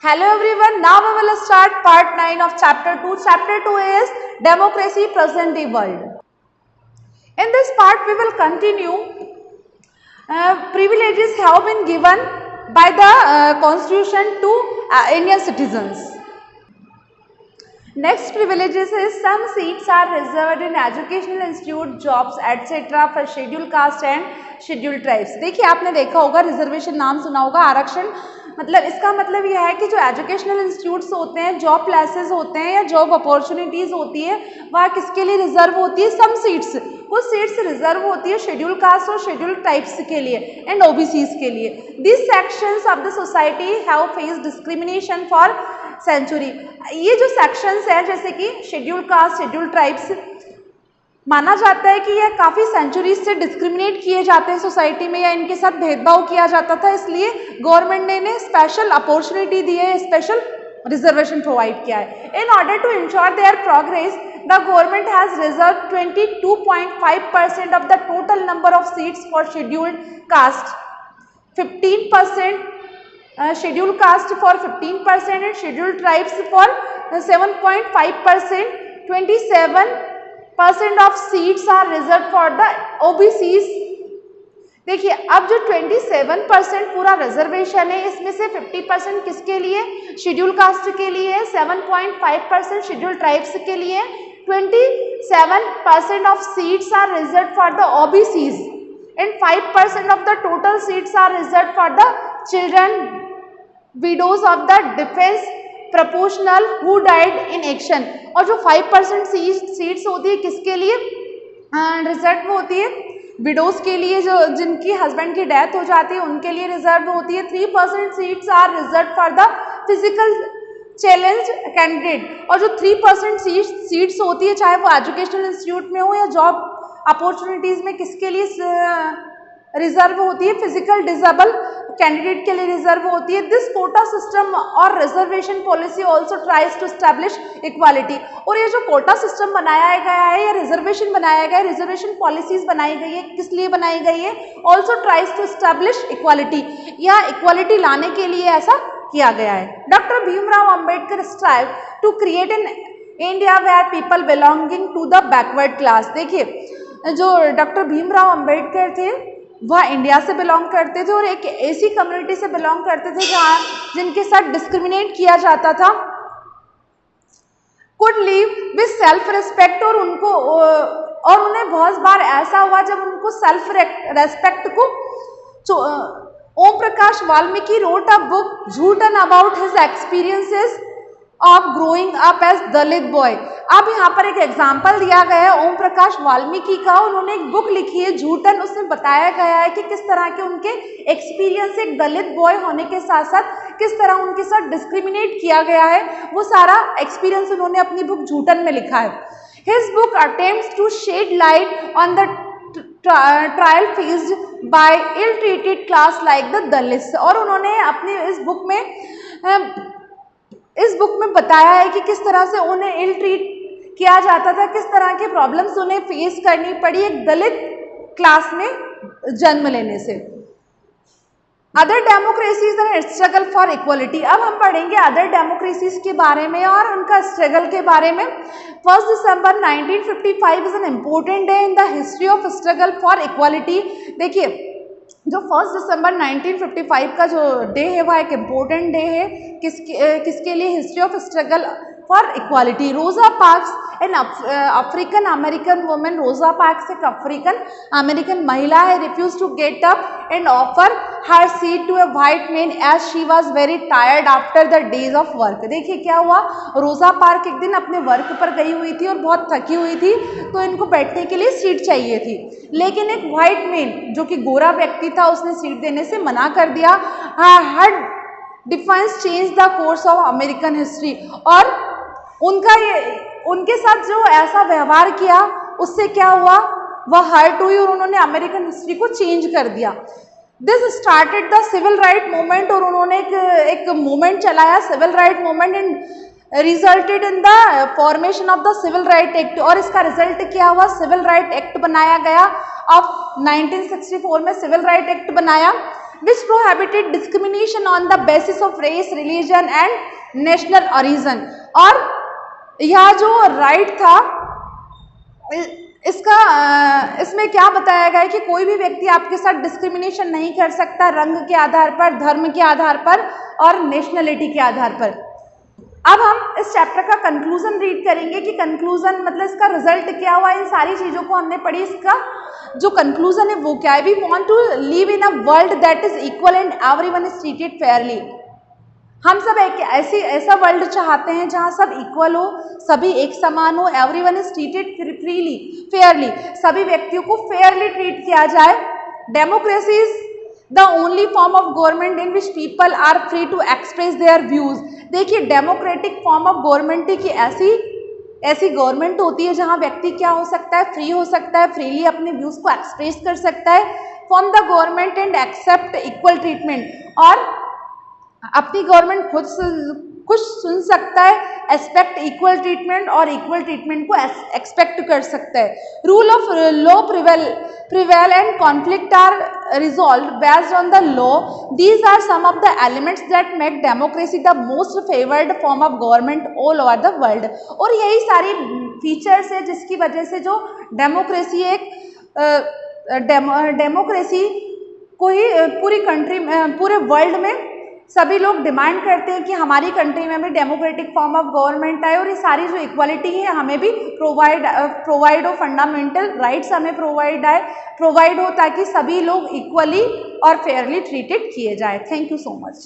Hello everyone, now we will start part 9 of chapter 2. Chapter 2 is Democracy Present Day World. In this part we will continue privileges have been given by the constitution to Indian citizens. Next privileges is some seats are reserved in educational institute, jobs etc. for scheduled caste and scheduled tribes. देखिए आपने देखा होगा reservation नाम सुना होगा आरक्षण मतलब इसका मतलब यह है कि जो एजुकेशनल इंस्टीट्यूट्स होते हैं, जॉब प्लेसेस होते हैं या जॉब अपॉर्चुनिटीज होती है वह किसके लिए रिजर्व होती है? सम सीट्स, कुछ सीट्स रिजर्व होती है शेड्यूल कास्ट और शेड्यूल ट्राइब्स के लिए एंड ओबीसीज के लिए. This sections of the society have faced discrimination for century. ये जो सेक्शंस हैं जैसे कि शेड्यूल कास्ट, शेड्यूल ट्राइब्स, माना जाता है कि यह काफ़ी सेंचुरीज से डिस्क्रिमिनेट किए जाते हैं सोसाइटी में या इनके साथ भेदभाव किया जाता था, इसलिए गवर्नमेंट ने स्पेशल अपॉर्चुनिटी दी है, स्पेशल रिजर्वेशन प्रोवाइड किया है. In order to ensure their progress the government has reserve 22.5% of the total number of seats for scheduled caste, 15% schedule caste for 15% and schedule tribes for 7.5%. 27% of seats are reserve for the OBCs. देखिए अब जो 27% पूरा reservation है इसमें से 50% किसके लिए? Schedule caste के लिए, 7.5% शेड्यूल ट्राइब्स के लिए, 27% of seats are reserve for the OBCs and 5% of the total seats are reserve for the children widows of the defence proportional who died in action. और जो 5% सीट्स होती है किसके लिए रिजर्व होती है? विडोज के लिए, जो जिनकी हस्बैंड की डेथ हो जाती है उनके लिए रिजर्व होती है. 3% seats are reserve for the physical challenge candidate. और जो 3% सीट्स होती है चाहे वो एजुकेशनल इंस्टीट्यूट में हो या जॉब अपॉर्चुनिटीज में, किसके लिए रिजर्व होती है? फिजिकल डिसेबल कैंडिडेट के लिए रिजर्व होती है. दिस कोटा सिस्टम और reservation policy also tries to establish equality. और ये जो कोटा सिस्टम बनाया गया है या रिजर्वेशन बनाया गया है, रिजर्वेशन पॉलिसीज बनाई गई है, किस लिए बनाई गई है? Also tries to establish equality, या इक्वालिटी लाने के लिए ऐसा किया गया है. Doctor Bhimrao Ambedkar strive to create an India where people belonging to the backward class. देखिए जो डॉक्टर भीमराव अम्बेडकर थे वह इंडिया से बिलोंग करते थे और एक ऐसी कम्युनिटी से बिलोंग करते थे जहाँ जिनके साथ डिस्क्रिमिनेट किया जाता था. Could live with self respect. और उन्हें बहुत बार ऐसा हुआ जब उनको सेल्फ रेस्पेक्ट को Om Prakash Valmiki wrote a book Joothan about his experiences of growing up as Dalit boy. अब यहाँ पर एक एग्जाम्पल दिया गया है ओम प्रकाश वाल्मीकि का. उन्होंने एक बुक लिखी है झूठन, उसमें बताया गया है कि किस तरह के उनके एक्सपीरियंस एक दलित बॉय होने के साथ साथ किस तरह उनके साथ डिस्क्रिमिनेट किया गया है. वो सारा एक्सपीरियंस उन्होंने अपनी बुक झूठन में लिखा है. His book attempts to shed light on the trial faced by ill treated class like the Dalits. और उन्होंने अपनी इस बुक में बताया है कि किस तरह से उन्हें इल ट्रीट किया जाता था, किस तरह के प्रॉब्लम्स उन्हें फेस करनी पड़ी एक दलित क्लास में जन्म लेने से. Other democracies and struggle for equality. अब हम पढ़ेंगे अदर डेमोक्रेसीज के बारे में और उनका स्ट्रगल के बारे में. 1 दिसंबर 1955 is an important day in the history of struggle for equality. देखिए जो 1 दिसंबर 1955 का जो डे है वह एक इम्पोर्टेंट डे है. किसके लिए? History of struggle for equality. Rosa Parks an African American women. Rosa Parks एक अफ्रीकन अमेरिकन महिला है. Refuse to get up and offer her seat to a white man as she was very tired after the days of work. देखिए क्या हुआ, रोजा park एक दिन अपने वर्क पर गई हुई थी और बहुत थकी हुई थी, तो इनको बैठने के लिए सीट चाहिए थी, लेकिन एक वाइट मैन जो कि गोरा व्यक्ति था उसने सीट देने से मना कर दिया. Her defiance change the course of American history. और उनके साथ जो ऐसा व्यवहार किया उससे क्या हुआ, वह हर्ट हुई और उन्होंने अमेरिकन हिस्ट्री को चेंज कर दिया. This started the civil right movement. और उन्होंने एक मूवमेंट चलाया civil right movement and resulted in the formation of the civil right act. और इसका रिजल्ट क्या हुआ, सिविल राइट एक्ट बनाया गया. अब 1964 में सिविल राइट एक्ट बनाया. which prohibited discrimination on the basis of race, religion and national origin। और यह जो राइट था इसमें क्या बताया गया है कि कोई भी व्यक्ति आपके साथ डिस्क्रिमिनेशन नहीं कर सकता रंग के आधार पर, धर्म के आधार पर और नेशनलिटी के आधार पर। अब हम इस चैप्टर का कंक्लूजन रीड करेंगे कि कंक्लूजन मतलब इसका रिजल्ट क्या हुआ। इन सारी चीज़ों को हमने पढ़ी, इसका जो कंक्लूजन है वो क्या है। We want to live in a world that is equal and everyone is treated fairly. हम सब एक ऐसा वर्ल्ड चाहते हैं जहां सब इक्वल हो, सभी एक समान हो, everyone is treated freely fairly, सभी व्यक्तियों को फेयरली ट्रीट किया जाए। Democracy is the only form of government in which people are free to express their views. देखिए डेमोक्रेटिक फॉर्म ऑफ गवर्नमेंट की ऐसी गवर्नमेंट होती है जहां व्यक्ति क्या हो सकता है, फ्री हो सकता है, फ्रीली अपने व्यूज को एक्सप्रेस कर सकता है, form the government and accept equal treatment, और अपनी गवर्नमेंट खुद सुन सकता है, एक्सपेक्ट इक्वल ट्रीटमेंट और इक्वल ट्रीटमेंट को एक्सपेक्ट कर सकता है। Rule of law prevail and conflict are resolve based on the law. These are some of the elements that make democracy the most favoured form of government all over the world. और यही सारी features है जिसकी वजह से जो democracy democracy को ही पूरे वर्ल्ड में सभी लोग डिमांड करते हैं कि हमारी कंट्री में भी डेमोक्रेटिक फॉर्म ऑफ गवर्नमेंट आए और ये सारी जो इक्वालिटी है हमें भी प्रोवाइड हो, फंडामेंटल राइट्स हमें प्रोवाइड हो ताकि सभी लोग इक्वली और फेयरली ट्रीटेड किए जाए। Thank you so much.